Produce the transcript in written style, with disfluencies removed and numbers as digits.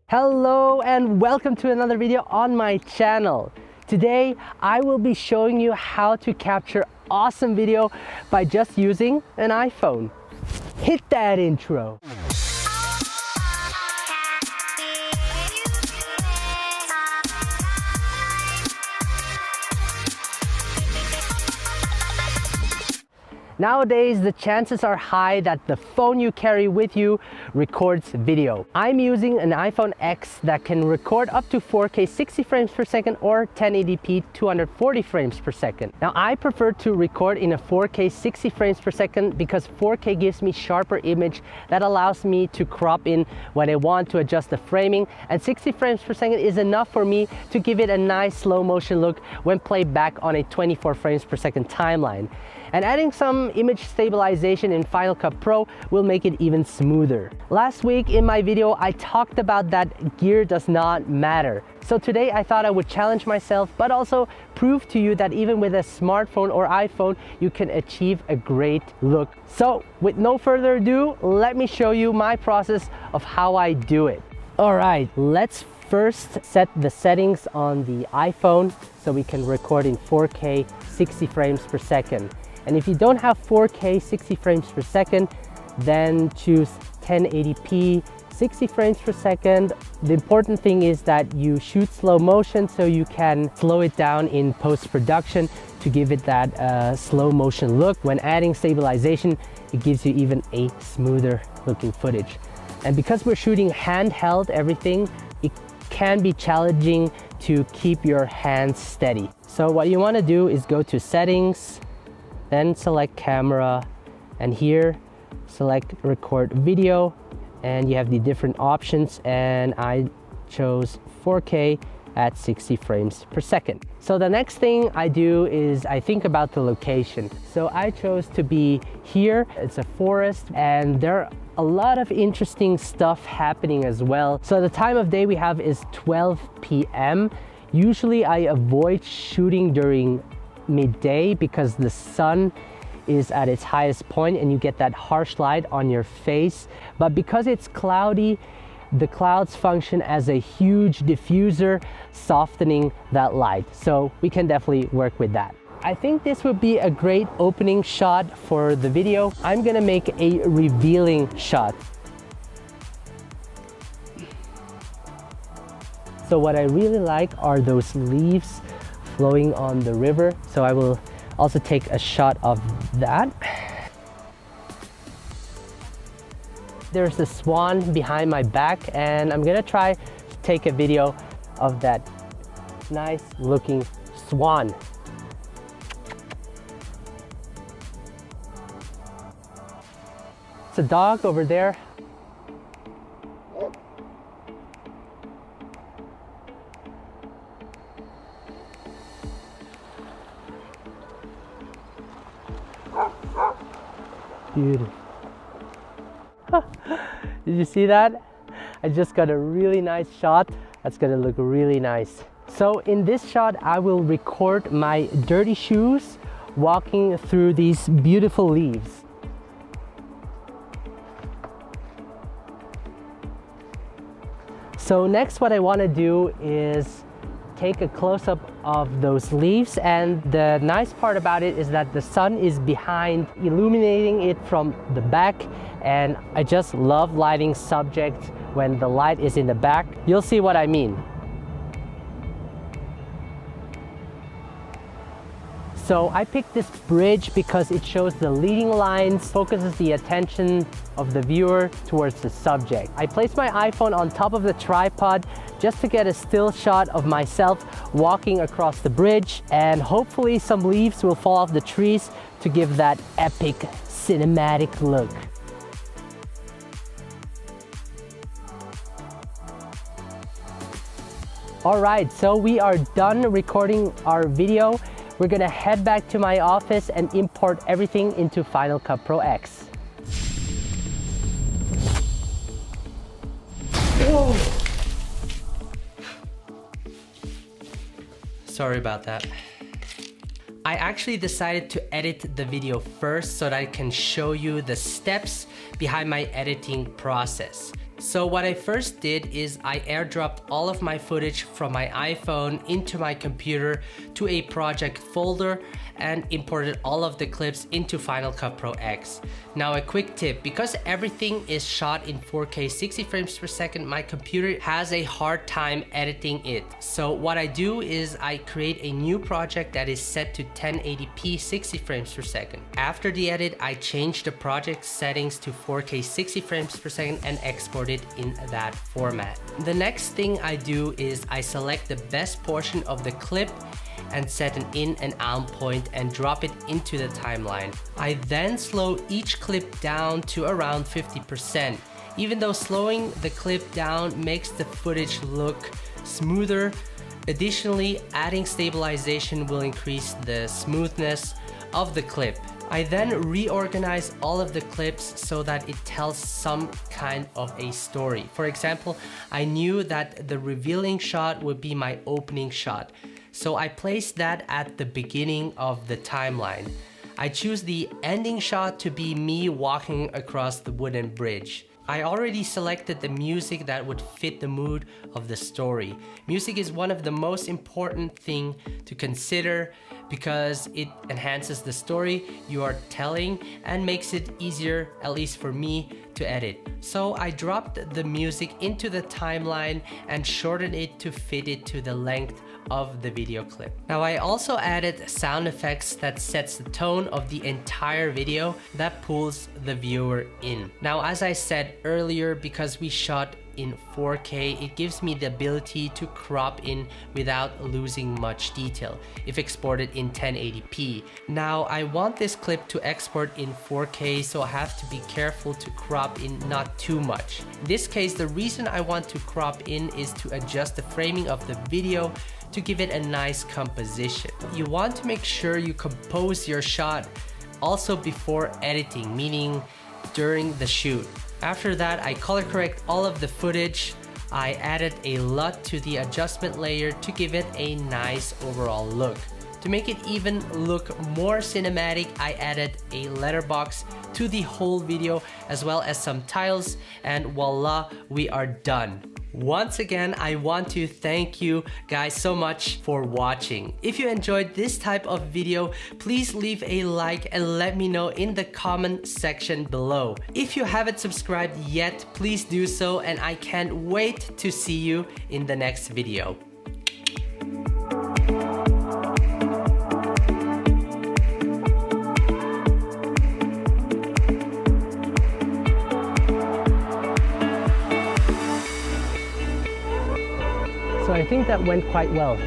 Hello and welcome to another video on my channel. Today I will be showing you how to capture awesome video by just using an iPhone. Hit that intro. Nowadays, the chances are high that the phone you carry with you records video. I'm using an iPhone X that can record up to 4K 60 frames per second or 1080p 240 frames per second. Now, I prefer to record in a 4K 60 frames per second because 4K gives me sharper image that allows me to crop in when I want to adjust the framing, and 60 frames per second is enough for me to give it a nice slow motion look when played back on a 24 frames per second timeline. And adding some image stabilization in Final Cut Pro will make it even smoother. Last week in my video, I talked about that gear does not matter. So today I thought I would challenge myself, but also prove to you that even with a smartphone or iPhone, you can achieve a great look. So with no further ado, let me show you my process of how I do it. All right, let's first set the settings on the iPhone so we can record in 4K 60 frames per second. And if you don't have 4K 60 frames per second, then choose 1080p 60 frames per second. The important thing is that you shoot slow motion so you can slow it down in post-production to give it that slow motion look. When adding stabilization, it gives you even a smoother looking footage. And because we're shooting handheld everything, it can be challenging to keep your hands steady. So what you want to do is go to settings, then select camera, and here select record video, and you have the different options, and I chose 4K at 60 frames per second. So the next thing I do is I think about the location. So I chose to be here. It's a forest and there are a lot of interesting stuff happening as well. So the time of day we have is 12 p.m. Usually I avoid shooting during midday because the sun is at its highest point and you get that harsh light on your face. But because it's cloudy, the clouds function as a huge diffuser, softening that light. So we can definitely work with that. I think this would be a great opening shot for the video. I'm gonna make a revealing shot. So what I really like are those leaves flowing on the river. So I will also take a shot of that. There's a swan behind my back and I'm gonna try to take a video of that nice looking swan. It's a dog over there. Beautiful. Did you see that? I just got a really nice shot. That's gonna look really nice. So in this shot, I will record my dirty shoes walking through these beautiful leaves. So next, what I wanna do is take a close-up of those leaves, and the nice part about it is that the sun is behind, illuminating it from the back, and I just love lighting subjects when the light is in the back. You'll see what I mean. So I picked this bridge because it shows the leading lines, focuses the attention of the viewer towards the subject. I placed my iPhone on top of the tripod just to get a still shot of myself walking across the bridge, and hopefully some leaves will fall off the trees to give that epic cinematic look. All right, so we are done recording our video. We're gonna head back to my office and import everything into Final Cut Pro X. Whoa. Sorry about that. I actually decided to edit the video first so that I can show you the steps behind my editing process. So what I first did is I airdropped all of my footage from my iPhone into my computer to a project folder and imported all of the clips into Final Cut Pro X. Now a quick tip, because everything is shot in 4K 60 frames per second, my computer has a hard time editing it. So what I do is I create a new project that is set to 1080p 60 frames per second. After the edit, I change the project settings to 4K 60 frames per second and export it in that format. The next thing I do is I select the best portion of the clip and set an in and out point and drop it into the timeline. I then slow each clip down to around 50%. Even though slowing the clip down makes the footage look smoother, additionally, adding stabilization will increase the smoothness of the clip. I then reorganize all of the clips so that it tells some kind of a story. For example, I knew that the revealing shot would be my opening shot, so I placed that at the beginning of the timeline. I choose the ending shot to be me walking across the wooden bridge. I already selected the music that would fit the mood of the story. Music is one of the most important things to consider because it enhances the story you are telling and makes it easier, at least for me, to edit. So I dropped the music into the timeline and shortened it to fit it to the length of the video clip. Now I also added sound effects that sets the tone of the entire video that pulls the viewer in. Now as I said earlier, because we shot in 4K, it gives me the ability to crop in without losing much detail if exported in 1080p. Now I want this clip to export in 4K, so I have to be careful to crop in not too much. In this case, the reason I want to crop in is to adjust the framing of the video to give it a nice composition. You want to make sure you compose your shot also before editing, meaning during the shoot. After that, I color correct all of the footage. I added a LUT to the adjustment layer to give it a nice overall look. To make it even look more cinematic, I added a letterbox to the whole video as well as some tiles, and voila, we are done. Once again, I want to thank you guys so much for watching. If you enjoyed this type of video, please leave a like and let me know in the comment section below. If you haven't subscribed yet, please do so, and I can't wait to see you in the next video. So I think that went quite well.